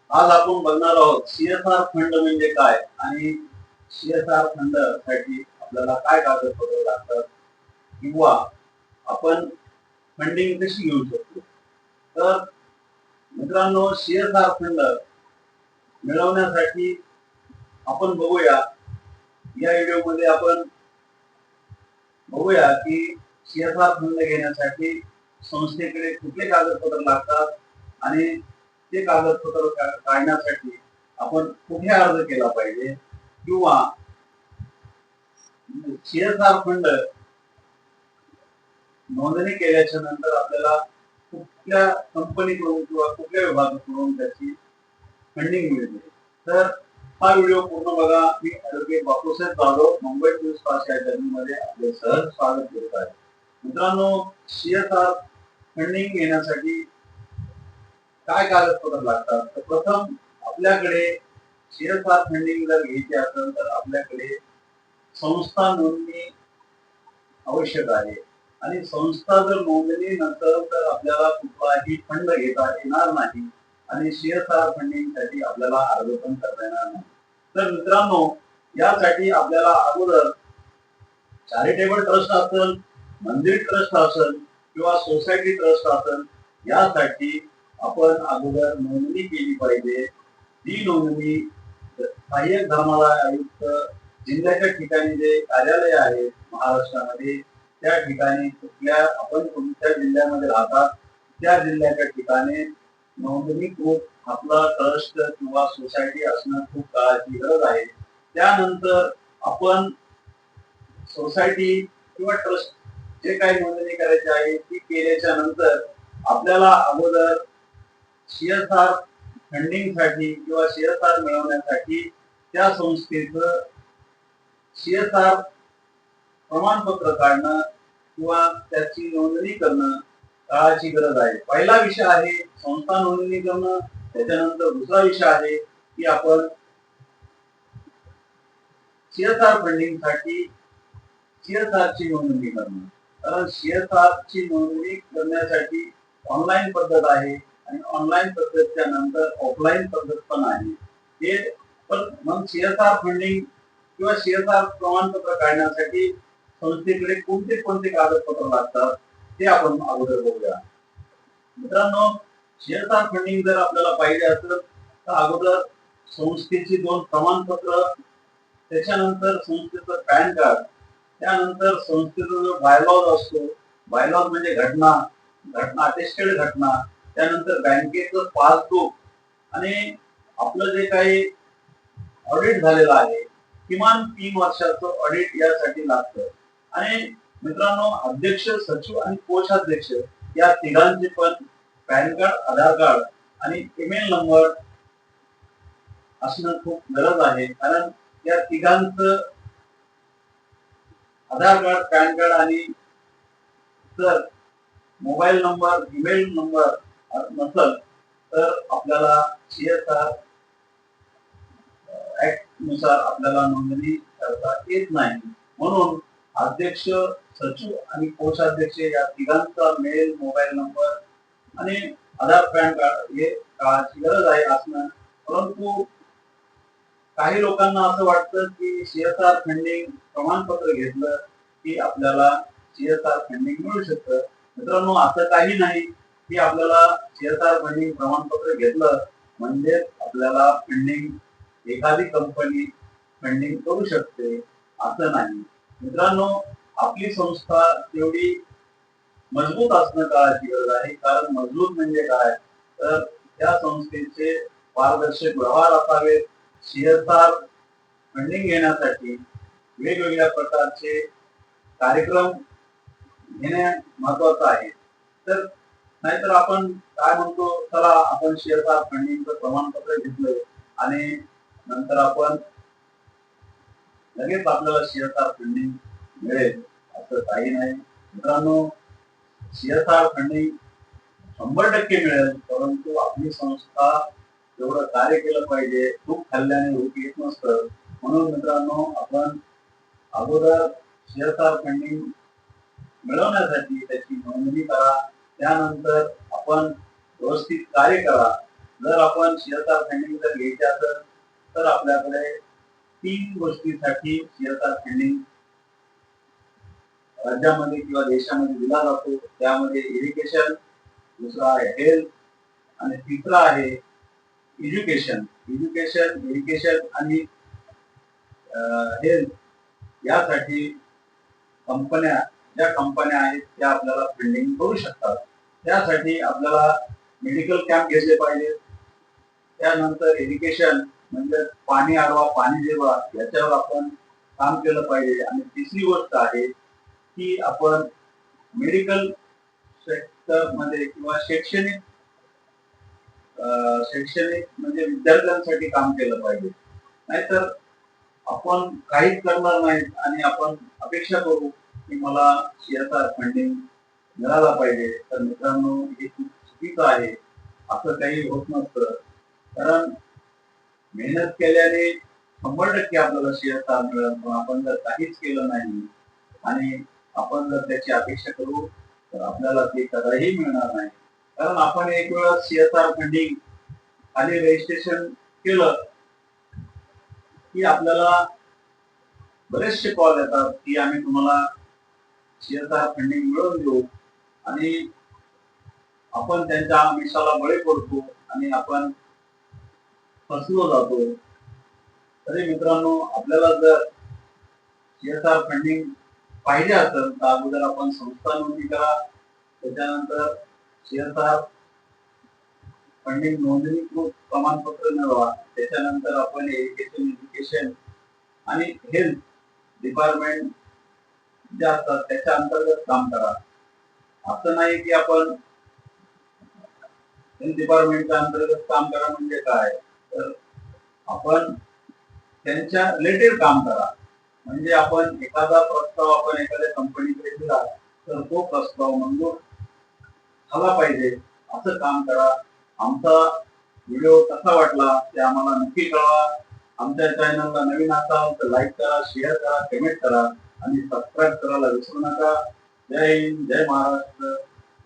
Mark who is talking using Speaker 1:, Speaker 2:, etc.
Speaker 1: आज आपण बघणार आहोत सीएसआर फंड म्हणजे काय आणि सीएसआर फंड साठी आपल्याला काय कागदपत्र लागतात किंवा आपण फंडिंग कशी घेऊ शकतो. तर मित्रांनो, सीएसआर फंड मिळवण्यासाठी आपण बघूया, या व्हिडिओमध्ये आपण बघूया की सीएसआर फंड घेण्यासाठी संस्थेकडे कुठले कागदपत्र लागतात आणि ते कागदपत्र काढण्यासाठी आपण कुठे अर्ज केला पाहिजे किंवा सीएसआर फंड नोंदणी केल्याच्या नंतर आपल्याला कुठल्या कंपनीकडून किंवा कुठल्या विभागाकडून त्याची फंडिंग मिळते. तर हा व्हिडिओ पूर्ण बघा. मी ॲडव्होकेट बापूसाहेब जाधव, मुंबई 24 तास या चॅनलमध्ये आपले सहज स्वागत करत आहे. मित्रांनो, सीएसआर फंडिंग घेण्यासाठी काय कागदपत्र लागतात? तर प्रथम आपल्याकडे सीएसआर फंडिंग जर घ्यायची असेल तर आपल्याकडे संस्था नोंदणी आवश्यक आहे आणि संस्था जर नोंदणी नसेल तर आपल्याला कुठलाही फंड घेता येणार नाही आणि सीएसआर फंडिंग साठी आपल्याला अर्ज पण करता येणार नाही. तर मित्रांनो, यासाठी आपल्याला अगोदर चॅरिटेबल ट्रस्ट असेल, मंदिर ट्रस्ट असेल किंवा सोसायटी ट्रस्ट असेल, यासाठी आपण अगोदर नोंदणी केली पाहिजे. ती नोंदणी सहाय्यक धर्मादाय आयुक्त जिल्ह्याच्या ठिकाणी जे कार्यालय आहे महाराष्ट्रामध्ये, त्या ठिकाणी कुठल्या आपण कोणत्या जिल्ह्यामध्ये राहतात त्या जिल्ह्याच्या ठिकाणी नोंदणीकृत आपला ट्रस्ट किंवा सोसायटी असणं खूप काळाची गरज आहे. त्यानंतर आपण सोसायटी किंवा ट्रस्ट जे काही नोंदणी करायची आहे ती केल्याच्या नंतर आपल्याला अगोदर सीएसआर फंडिंग साठी किंवा सीएसआर मिळवण्यासाठी त्या संस्थेचं सीएसआर प्रमाणपत्र काढणं किंवा त्याची नोंदणी करणं काळाची गरज आहे. पहिला विषय आहे संस्था नोंदणी करणं. त्याच्यानंतर दुसरा विषय आहे की आपण सीएसआर फंडिंग साठी सीएसआर ची नोंदणी करणं. कारण सीएसआर ची नोंदणी करण्यासाठी ऑनलाईन पद्धत आहे आणि ऑनलाईन पद्धतीच्या नंतर ऑफलाईन पद्धत पण आहे. ते पण मग सीएसआर फंडिंग किंवा सीएसआर प्रमाणपत्र काढण्यासाठी संस्थेकडे कोणते कोणते कागदपत्र लागतात ते आपण अगोदर बघूया. मित्रांनो, सीएसआर फंडिंग जर आपल्याला पाहिजे असेल तर अगोदर संस्थेची 2 प्रमाणपत्र, त्याच्यानंतर संस्थेचं पॅन कार्ड, त्यानंतर संस्थेचा जो बायलॉज असतो, बायलॉज म्हणजे घटना, अटेस्टेड घटना, त्यानंतर बँकेचं पासबुक आणि आपलं जे काही ऑडिट झालेलं आहे, किमान 3 वर्षाचं ऑडिट यासाठी लागतं. आणि मित्रांनो, अध्यक्ष, सचिव आणि कोषाध्यक्ष या तिघांचे पण पॅन कार्ड, आधार कार्ड आणि ईमेल नंबर असणं खूप गरज आहे. कारण या तिघांचं आधार कार्ड, पॅन कार्ड आणि जर मोबाईल नंबर, ईमेल नंबर नसेल तर आपल्याला सीएसआर ऍक्ट नुसार आपल्याला नोंदणी करता येत नाही. म्हणून अध्यक्ष, सचिव आणि कोषाध्यक्ष या तिघांचा मेल, मोबाईल नंबर आणि आधार, पॅन कार्ड हे काळाची गरज आहे असणं. परंतु काही लोकांना असं वाटतं की सीएसआर फंडिंग प्रमाणपत्र घेतलं की आपल्याला सीएसआर फंडिंग मिळू शकतं. मित्रांनो, असं काही नाही की आपल्याला सीएसआर फंडिंग प्रमाणपत्र घेतलं म्हणजे आपल्याला फंडिंग एखादी कंपनी फंडिंग करू शकते असं नाही. मित्रांनो, आपली संस्था तेवढी मजबूत असणं काळाची गरज आहे. कारण मजबूत म्हणजे काय, तर त्या संस्थेचे पारदर्शक व्यवहार असावेत. सीएसआर फंडिंग घेण्यासाठी वेगवेगळ्या प्रकारचे कार्यक्रम घेणे महत्वाचं आहे. तर नाहीतर आपण काय म्हणतो, चला आपण सीएसआर फंडिंगचं प्रमाणपत्र घेतलंय आणि नंतर आपण लगेच आपल्याला सीएसआर फंडिंग मिळेल असं काही नाही. मित्रांनो, सीएसआर फंडिंग 100% मिळेल, परंतु आपली संस्था एवढं कार्य केलं पाहिजे. खूप खाल्ल्याने भूक येत नसतं. म्हणून मित्रांनो, आपण अगोदर सीएसआर फंडिंग मिळवण्यासाठी त्याची नोंदणी करा. त्यानंतर आपण व्यवस्थित कार्य करा. जर आपण CSR फंडिंग जर घ्यायचे असेल तर आपल्याकडे 3 गोष्टींसाठी CSR फंडिंग राज्यामध्ये किंवा देशामध्ये दिला जातो. त्यामध्ये इरिगेशन, दुसरा आहे हेल्थ आणि तिसरा आहे एज्युकेशन. इरिगेशन आणि हेल्थ यासाठी ज्या कंपन्या आहेत त्या आपल्याला फंडिंग करू शकतात. त्यासाठी आपल्याला मेडिकल कॅम्प घेतले पाहिजे. त्यानंतर एज्युकेशन म्हणजे पाणी अडवा पाणी जिरवा याच्यावर आपण काम केलं पाहिजे. आणि तिसरी गोष्ट आहे की आपण मेडिकल सेक्टर मध्ये किंवा शैक्षणिक म्हणजे विद्यार्थ्यांसाठी काम केलं पाहिजे. नाहीतर आपण काहीच करणार नाहीत आणि आपण अपेक्षा करू की मला CSR फंडिंग मिळाला पाहिजे. तर मित्रांनो, हे खूप चुकीचं आहे. असं काही होत नसतं. कारण मेहनत केल्याने 100% आपल्याला CSR मिळेल. पण आपण जर काहीच केलं नाही आणि आपण जर त्याची अपेक्षा करू तर आपल्याला ते कदाही मिळणार नाही. कारण आपण एक वेळा CSR फंडिंग खाली रजिस्ट्रेशन केलं की आपल्याला बरेचसे कॉल येतात की आम्ही तुम्हाला CSR फंडिंग मिळवून देऊ आणि आपण त्यांच्या आमिषाला बळी पडतो आणि आपण फसलो जातो. तरी मित्रांनो, आपल्याला जर CSR फंडिंग पाहिजे असेल तर अगोदर आपण संस्था नोंदणी करा. त्याच्यानंतर CSR फंडिंग नोंदणीकृत प्रमाणपत्र मिळवा. त्याच्यानंतर आपण एज्युकेशन आणि हेल्थ डिपार्टमेंट जे असतात त्याच्या अंतर्गत काम करा. असं नाही की आपण हेल्थ डिपार्टमेंटच्या अंतर्गत काम करा म्हणजे काय, तर आपण त्यांच्या रिलेटेड काम करा. म्हणजे आपण एखादा प्रस्ताव आपण एखाद्या कंपनीकडे दिला तर तो प्रस्ताव मंजूर झाला पाहिजे असं काम करा. आमचा व्हिडिओ कसा वाटला ते आम्हाला नक्की कळवा. आमच्या चॅनलला नवीन असाल तर लाईक करा, शेअर करा, कमेंट करा आणि सबस्क्राईब करायला विसरू नका. जय हिंद, जय महाराष्ट्र.